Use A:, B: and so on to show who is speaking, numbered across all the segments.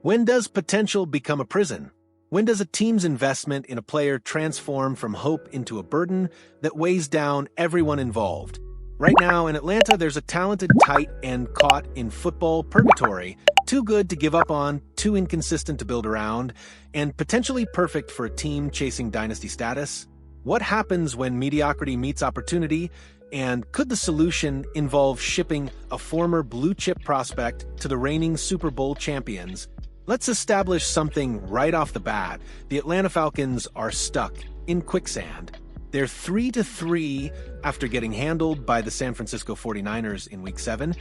A: When does potential become a prison? When does a team's investment in a player transform from hope into a burden that weighs down everyone involved? Right now in Atlanta, there's a talented tight end caught in football purgatory, too good to give up on, too inconsistent to build around, and potentially perfect for a team chasing dynasty status. What happens when mediocrity meets opportunity, and could the solution involve shipping a former blue-chip prospect to the reigning Super Bowl champions? Let's establish something right off the bat. The Atlanta Falcons are stuck in quicksand. They're 3-3 after getting handled by the San Francisco 49ers in Week 7,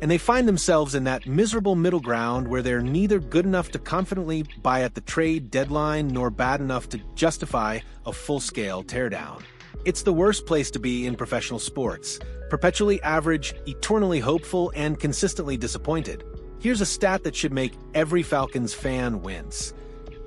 A: and they find themselves in that miserable middle ground where they're neither good enough to confidently buy at the trade deadline nor bad enough to justify a full-scale teardown. It's the worst place to be in professional sports. Perpetually average, eternally hopeful, and consistently disappointed. Here's a stat that should make every Falcons fan wince.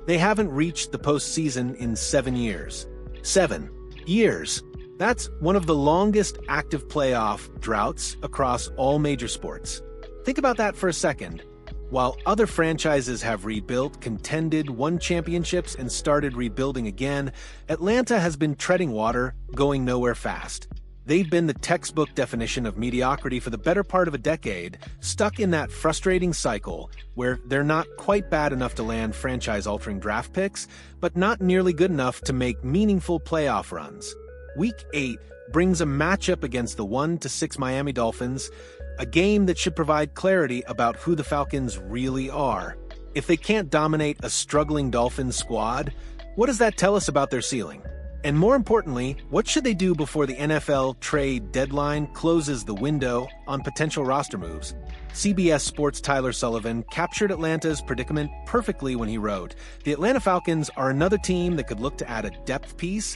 A: They haven't reached the postseason in 7 years. 7 years. That's one of the longest active playoff droughts across all major sports. Think about that for a second. While other franchises have rebuilt, contended, won championships, and started rebuilding again, Atlanta has been treading water, going nowhere fast. They've been the textbook definition of mediocrity for the better part of a decade, stuck in that frustrating cycle where they're not quite bad enough to land franchise-altering draft picks, but not nearly good enough to make meaningful playoff runs. Week 8 brings a matchup against the 1-6 Miami Dolphins, a game that should provide clarity about who the Falcons really are. If they can't dominate a struggling Dolphins squad, what does that tell us about their ceiling? And more importantly, what should they do before the NFL trade deadline closes the window on potential roster moves? CBS Sports' Tyler Sullivan captured Atlanta's predicament perfectly when he wrote, "The Atlanta Falcons are another team that could look to add a depth piece,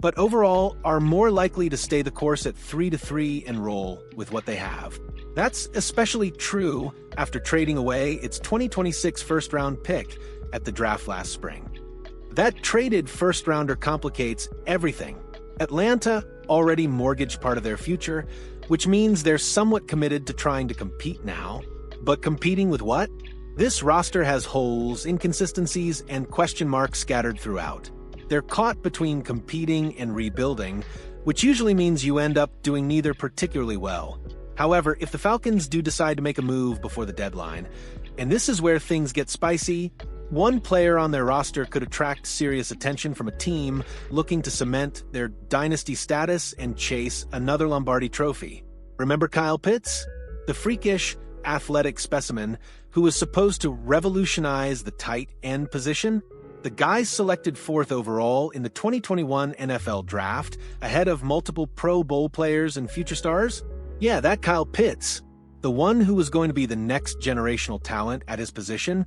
A: but overall are more likely to stay the course at 3-3 and roll with what they have." That's especially true after trading away its 2026 first-round pick at the draft last spring. That traded first-rounder complicates everything. Atlanta already mortgaged part of their future, which means they're somewhat committed to trying to compete now. But competing with what? This roster has holes, inconsistencies, and question marks scattered throughout. They're caught between competing and rebuilding, which usually means you end up doing neither particularly well. However, if the Falcons do decide to make a move before the deadline, and this is where things get spicy, one player on their roster could attract serious attention from a team looking to cement their dynasty status and chase another Lombardi trophy. Remember Kyle Pitts? The freakish, athletic specimen who was supposed to revolutionize the tight end position? The guy selected 4th overall in the 2021 NFL Draft, ahead of multiple Pro Bowl players and future stars? Yeah, that Kyle Pitts, the one who was going to be the next generational talent at his position.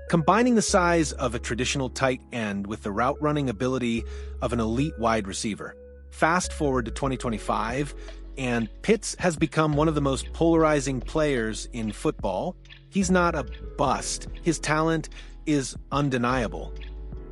A: Combining the size of a traditional tight end with the route-running ability of an elite wide receiver. Fast forward to 2025, and Pitts has become one of the most polarizing players in football. He's not a bust. His talent is undeniable.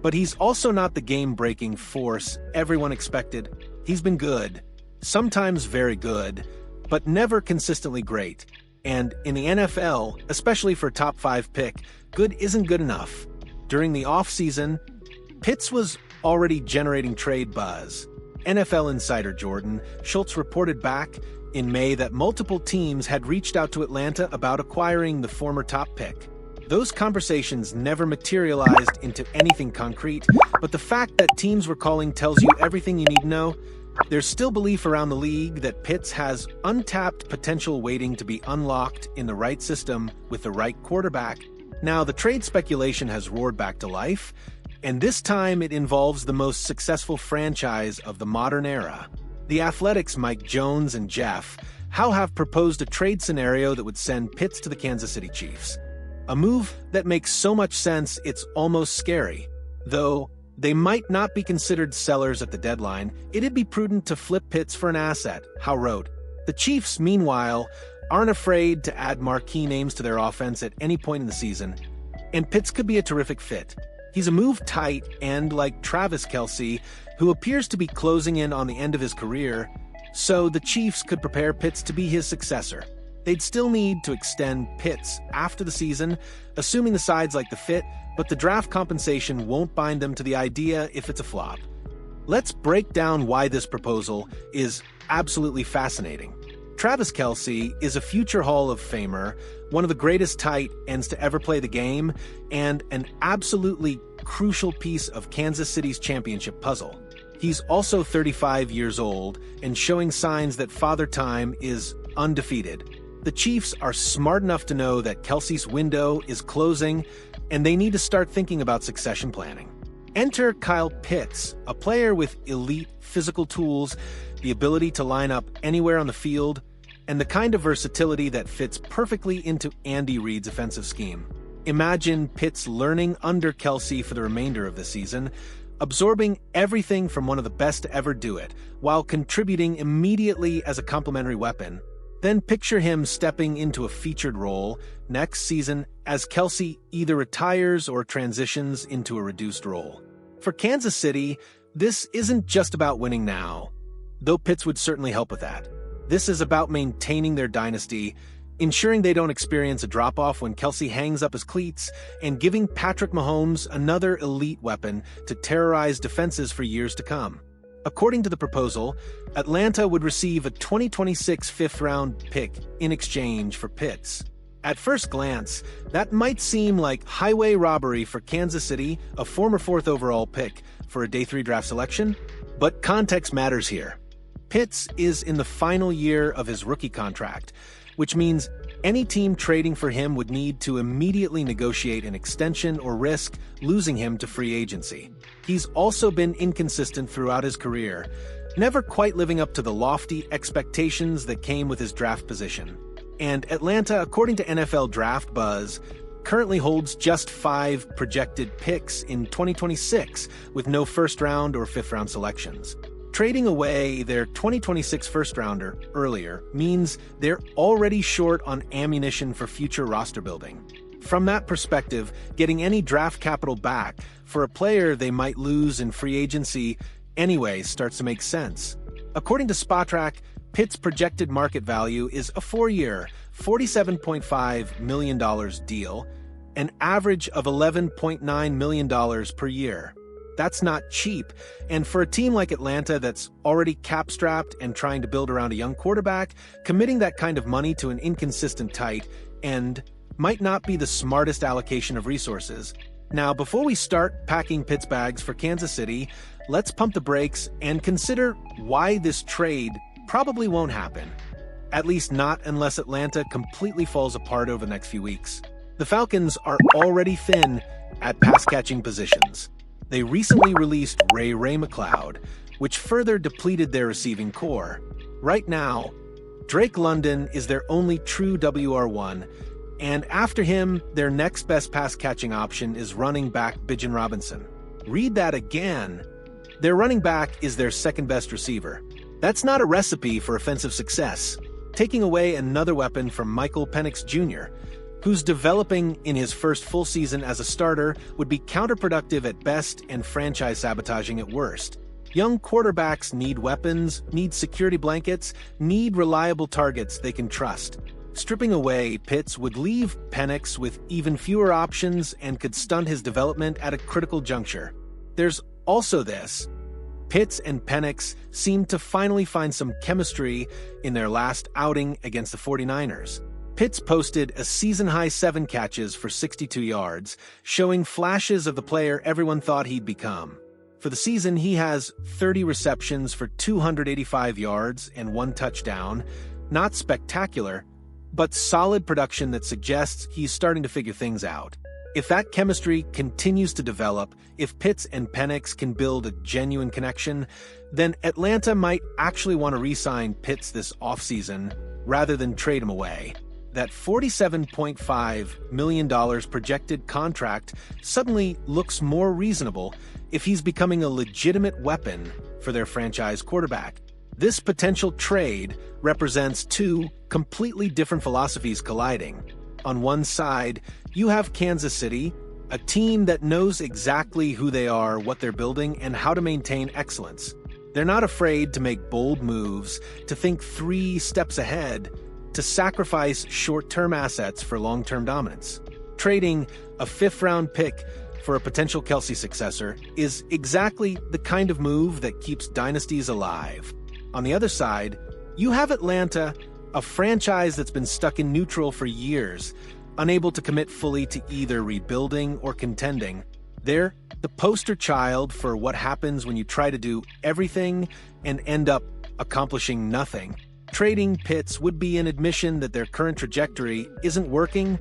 A: But he's also not the game-breaking force everyone expected. He's been good, sometimes very good, but never consistently great. And in the NFL, especially for a top 5 pick, good isn't good enough. During the offseason, Pitts was already generating trade buzz. NFL insider Jordan Schultz reported back in May that multiple teams had reached out to Atlanta about acquiring the former top pick. Those conversations never materialized into anything concrete, but the fact that teams were calling tells you everything you need to know. There's still belief around the league that Pitts has untapped potential waiting to be unlocked in the right system with the right quarterback. Now, the trade speculation has roared back to life, and this time it involves the most successful franchise of the modern era. The Athletics' Mike Jones and Jeff Howe have proposed a trade scenario that would send Pitts to the Kansas City Chiefs. A move that makes so much sense it's almost scary. Though they might not be considered sellers at the deadline, it'd be prudent to flip Pitts for an asset, Howe wrote. The Chiefs, meanwhile, aren't afraid to add marquee names to their offense at any point in the season, and Pitts could be a terrific fit. He's a move tight and, like Travis Kelce, who appears to be closing in on the end of his career, so the Chiefs could prepare Pitts to be his successor. They'd still need to extend Pitts after the season, assuming the sides like the fit, but the draft compensation won't bind them to the idea if it's a flop. Let's break down why this proposal is absolutely fascinating. Travis Kelce is a future Hall of Famer, one of the greatest tight ends to ever play the game, and an absolutely crucial piece of Kansas City's championship puzzle. He's also 35 years old and showing signs that Father Time is undefeated. The Chiefs are smart enough to know that Kelce's window is closing, and they need to start thinking about succession planning. Enter Kyle Pitts, a player with elite physical tools, the ability to line up anywhere on the field, and the kind of versatility that fits perfectly into Andy Reid's offensive scheme. Imagine Pitts learning under Kelce for the remainder of the season, absorbing everything from one of the best to ever do it, while contributing immediately as a complementary weapon. Then picture him stepping into a featured role next season as Kelce either retires or transitions into a reduced role. For Kansas City, this isn't just about winning now, though Pitts would certainly help with that. This is about maintaining their dynasty, ensuring they don't experience a drop-off when Kelce hangs up his cleats, and giving Patrick Mahomes another elite weapon to terrorize defenses for years to come. According to the proposal, Atlanta would receive a 2026 fifth-round pick in exchange for Pitts. At first glance, that might seem like highway robbery for Kansas City, a former fourth overall pick, for a day 3 draft selection, but context matters here. Pitts is in the final year of his rookie contract, which means any team trading for him would need to immediately negotiate an extension or risk losing him to free agency. He's also been inconsistent throughout his career, never quite living up to the lofty expectations that came with his draft position. And Atlanta, according to NFL Draft Buzz, currently holds just 5 projected picks in 2026, with no first-round or fifth-round selections. Trading away their 2026 first-rounder earlier means they're already short on ammunition for future roster building. From that perspective, getting any draft capital back for a player they might lose in free agency anyway starts to make sense. According to Spotrac, Pitt's projected market value is a 4-year, $47.5 million deal, an average of $11.9 million per year. That's not cheap, and for a team like Atlanta that's already cap-strapped and trying to build around a young quarterback, committing that kind of money to an inconsistent tight end might not be the smartest allocation of resources. Now, before we start packing Pitts bags for Kansas City, let's pump the brakes and consider why this trade probably won't happen. At least not unless Atlanta completely falls apart over the next few weeks. The Falcons are already thin at pass-catching positions. They recently released Ray McCloud, which further depleted their receiving core. Right now, Drake London is their only true WR1, and after him, their next best pass-catching option is running back Bijan Robinson. Read that again. Their running back is their second-best receiver. That's not a recipe for offensive success. Taking away another weapon from Michael Penix Jr., who's developing in his first full season as a starter, would be counterproductive at best and franchise-sabotaging at worst. Young quarterbacks need weapons, need security blankets, need reliable targets they can trust. Stripping away Pitts would leave Penix with even fewer options and could stunt his development at a critical juncture. There's also this. Pitts and Penix seemed to finally find some chemistry in their last outing against the 49ers. Pitts posted a season-high 7 catches for 62 yards, showing flashes of the player everyone thought he'd become. For the season, he has 30 receptions for 285 yards and 1 touchdown. Not spectacular, but solid production that suggests he's starting to figure things out. If that chemistry continues to develop, if Pitts and Penix can build a genuine connection, then Atlanta might actually want to re-sign Pitts this offseason rather than trade him away. That $47.5 million projected contract suddenly looks more reasonable if he's becoming a legitimate weapon for their franchise quarterback. This potential trade represents 2 completely different philosophies colliding. On one side, you have Kansas City, a team that knows exactly who they are, what they're building, and how to maintain excellence. They're not afraid to make bold moves, to think 3 steps ahead, to sacrifice short-term assets for long-term dominance. Trading a fifth-round pick for a potential Kelce successor is exactly the kind of move that keeps dynasties alive. On the other side, you have Atlanta, a franchise that's been stuck in neutral for years, unable to commit fully to either rebuilding or contending. They're the poster child for what happens when you try to do everything and end up accomplishing nothing. Trading Pitts would be an admission that their current trajectory isn't working,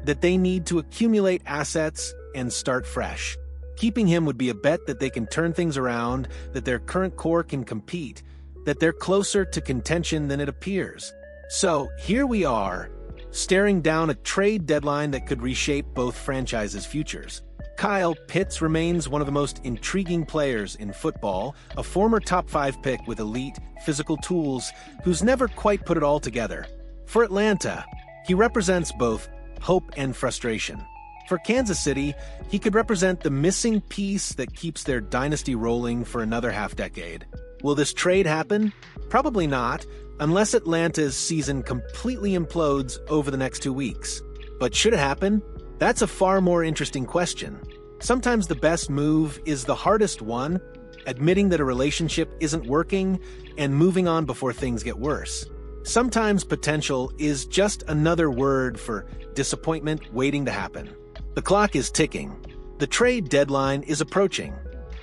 A: that they need to accumulate assets and start fresh. Keeping him would be a bet that they can turn things around, that their current core can compete, that they're closer to contention than it appears. So here we are, staring down a trade deadline that could reshape both franchises' futures. Kyle Pitts remains one of the most intriguing players in football, a former top-5 pick with elite, physical tools who's never quite put it all together. For Atlanta, he represents both hope and frustration. For Kansas City, he could represent the missing piece that keeps their dynasty rolling for another half-decade. Will this trade happen? Probably not, unless Atlanta's season completely implodes over the next 2 weeks. But should it happen? That's a far more interesting question. Sometimes the best move is the hardest one, admitting that a relationship isn't working and moving on before things get worse. Sometimes potential is just another word for disappointment waiting to happen. The clock is ticking. The trade deadline is approaching.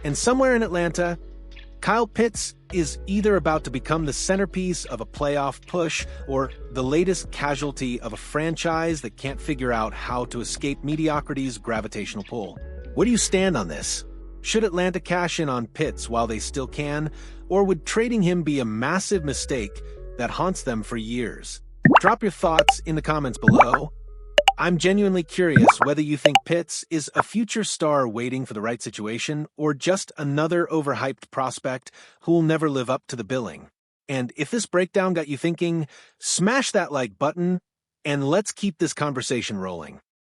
A: And somewhere in Atlanta, Kyle Pitts is either about to become the centerpiece of a playoff push or the latest casualty of a franchise that can't figure out how to escape mediocrity's gravitational pull. Where do you stand on this? Should Atlanta cash in on Pitts while they still can, or would trading him be a massive mistake that haunts them for years? Drop your thoughts in the comments below. I'm genuinely curious whether you think Pitts is a future star waiting for the right situation or just another overhyped prospect who will never live up to the billing. And if this breakdown got you thinking, smash that like button and let's keep this conversation rolling.